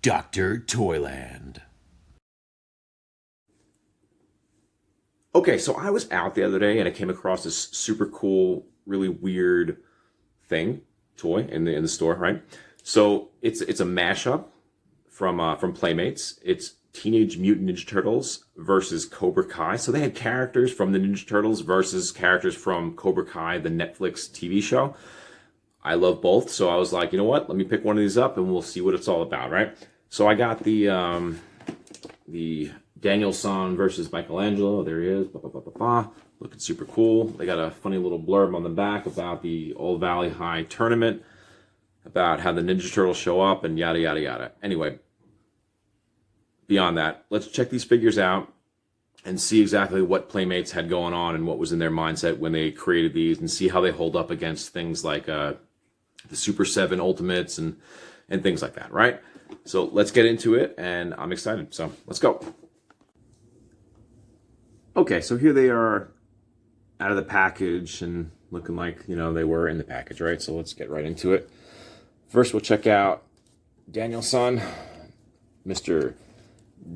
Dr. Toyland. Okay, so I was out the other day and I came across this super cool, really weird toy in the store, right? So it's a mashup from Playmates. It's Teenage Mutant Ninja Turtles versus Cobra Kai. So they had characters from the Ninja Turtles versus characters from Cobra Kai, the Netflix TV show. I love both, so I was like, you know what? Let me pick one of these up and we'll see what it's all about, right? So I got the Daniel-san versus Michelangelo. There he is. Ba, ba, ba, ba, ba. Looking super cool. They got a funny little blurb on the back about the Old Valley High tournament, about how the Ninja Turtles show up and yada, yada, yada. Anyway, beyond that, let's check these figures out and see exactly what Playmates had going on and what was in their mindset when they created these, and see how they hold up against things like the Super 7 Ultimates and things like that, right? So let's get into it, and I'm excited. So let's go. Okay, so here they are out of the package and looking like, they were in the package, right? So let's get right into it. First, we'll check out Daniel-san, Mr.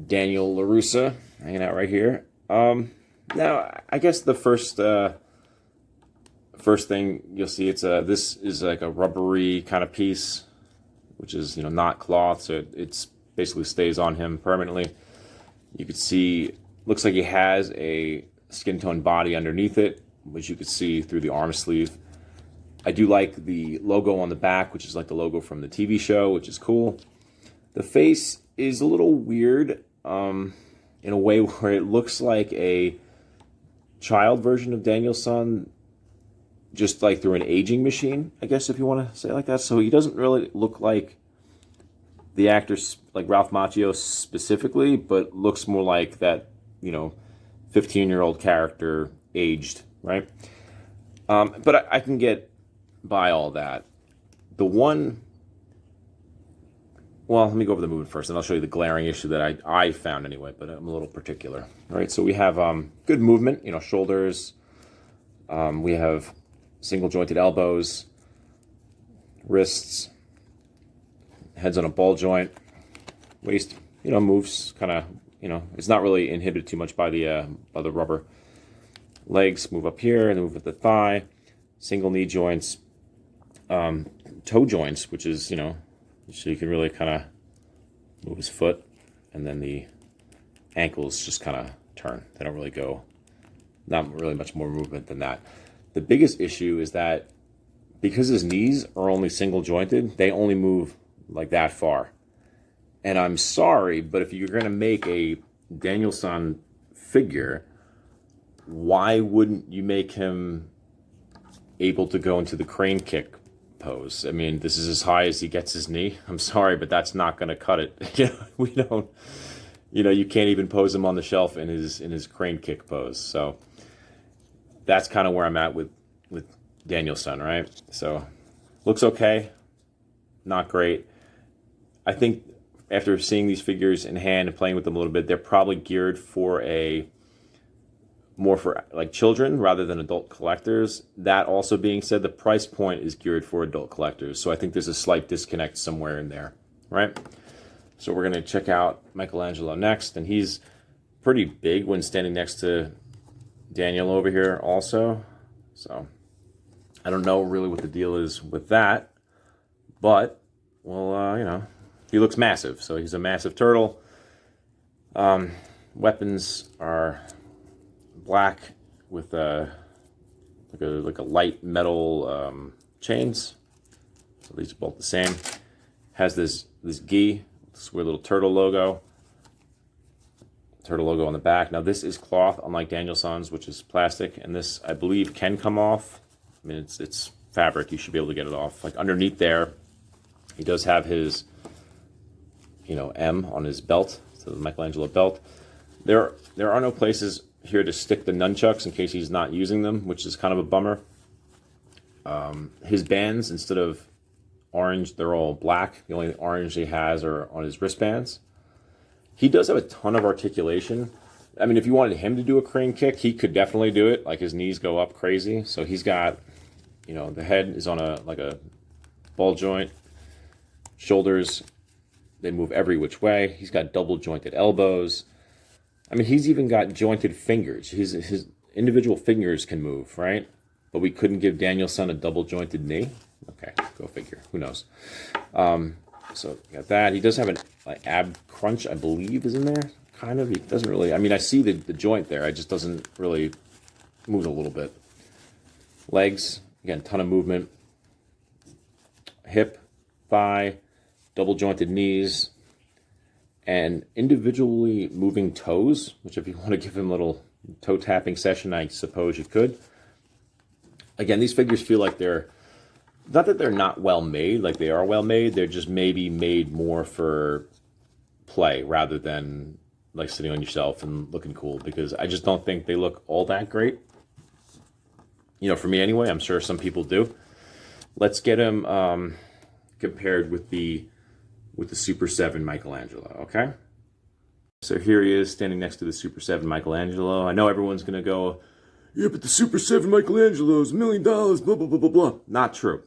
Daniel Larusso, hanging out right here. Now, I guess the first thing you'll see, this is like a rubbery kind of piece, which is not cloth, so it's basically stays on him permanently. You can see, looks like he has a skin tone body underneath it, which you can see through the arm sleeve. I do like the logo on the back, which is like the logo from the TV show, which is cool. The face is a little weird, in a way where it looks like a child version of Daniel-san, just like through an aging machine, I guess, if you want to say it like that. So he doesn't really look like the actors, like Ralph Macchio specifically, but looks more like that, 15-year-old character aged, right? But I can get by all that. Well, let me go over the movement first, and I'll show you the glaring issue that I found anyway, but I'm a little particular. All right, so we have good movement, shoulders. We have single jointed elbows, wrists, head's on a ball joint, waist, moves kind of, it's not really inhibited too much by the rubber. Legs move up here and move at the thigh, single knee joints, toe joints, which is, so you can really kind of move his foot, and then the ankles just kind of turn. They don't really go, not really much more movement than that. The biggest issue is that because his knees are only single jointed, they only move like that far. And I'm sorry, but if you're going to make a Daniel-san figure, why wouldn't you make him able to go into the crane kick pose? I mean, this is as high as he gets his knee. I'm sorry, but that's not going to cut it. We don't, you can't even pose him on the shelf in his crane kick pose. So that's kind of where I'm at with Daniel-san, right? So looks okay, not great. I think after seeing these figures in hand and playing with them a little bit, they're probably geared more for like children rather than adult collectors. That also being said, the price point is geared for adult collectors. So I think there's a slight disconnect somewhere in there, right? So we're going to check out Michelangelo next, and he's pretty big when standing next to Daniel over here also. So I don't know really what the deal is with that, but, well, he looks massive. So he's a massive turtle. Weapons are black with like a light metal chains. So these are both the same. Has this gi, this weird little turtle logo on the back. Now this is cloth, unlike Daniel-san's, which is plastic, and this I believe can come off. I mean, it's fabric. You should be able to get it off. Like underneath there, he does have his M on his belt, so the Michelangelo belt. There are no places here to stick the nunchucks in case he's not using them, which is kind of a bummer. His bands, instead of orange, they're all black. The only orange he has are on his wristbands. He does have a ton of articulation. I mean, if you wanted him to do a crane kick, he could definitely do it. Like his knees go up crazy. So he's got, the head is on a ball joint, shoulders They move every which way. He's got double jointed elbows. I mean, he's even got jointed fingers. His individual fingers can move, right? But we couldn't give Danielson a double jointed knee. Okay, go figure. Who knows? So you got that. He does have an ab crunch, I believe, is in there. Kind of. He doesn't really. I mean, I see the joint there. It just doesn't really move a little bit. Legs, again, ton of movement. Hip, thigh, double jointed knees, and individually moving toes, which if you want to give him a little toe tapping session, I suppose you could. Again, these figures feel like they're, not that they're not well made, like they are well made, they're just maybe made more for play rather than like sitting on your shelf and looking cool, because I just don't think they look all that great. You know, for me anyway, I'm sure some people do. Let's get him compared with the Super 7 Michelangelo, okay? So here he is standing next to the Super 7 Michelangelo. I know everyone's going to go, yeah, but the Super 7 Michelangelo is $1 million, blah, blah, blah, blah, blah. Not true.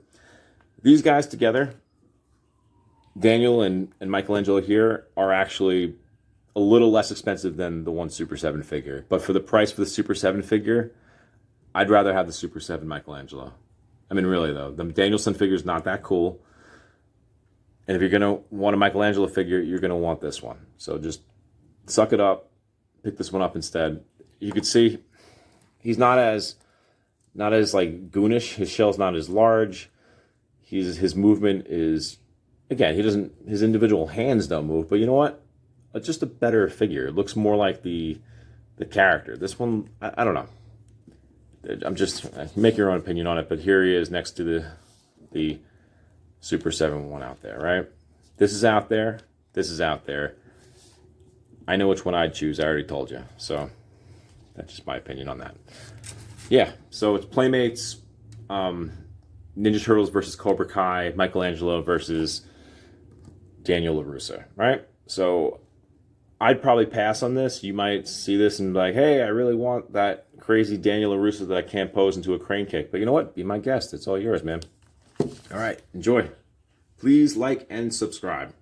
These guys together, Daniel and Michelangelo here, are actually a little less expensive than the one Super 7 figure. But for the price for the Super 7 figure, I'd rather have the Super 7 Michelangelo. I mean, really, though. The Danielson figure is not that cool. And if you're going to want a Michelangelo figure, you're going to want this one. So just suck it up. Pick this one up instead. You could see he's not as like goonish. His shell's not as large. His movement is, again, his individual hands don't move. But you know what? It's just a better figure. It looks more like the character. This one, I don't know. I'm just, make your own opinion on it. But here he is next to the Super 7 one out there, right? This is out there. This is out there. I know which one I'd choose. I already told you. So that's just my opinion on that. Yeah, so it's Playmates, Ninja Turtles versus Cobra Kai, Michelangelo versus Daniel Larusso, right? So I'd probably pass on this. You might see this and be like, hey, I really want that crazy Daniel Larusso that I can't pose into a crane kick. But you know what? Be my guest. It's all yours, man. All right, enjoy. Please like and subscribe.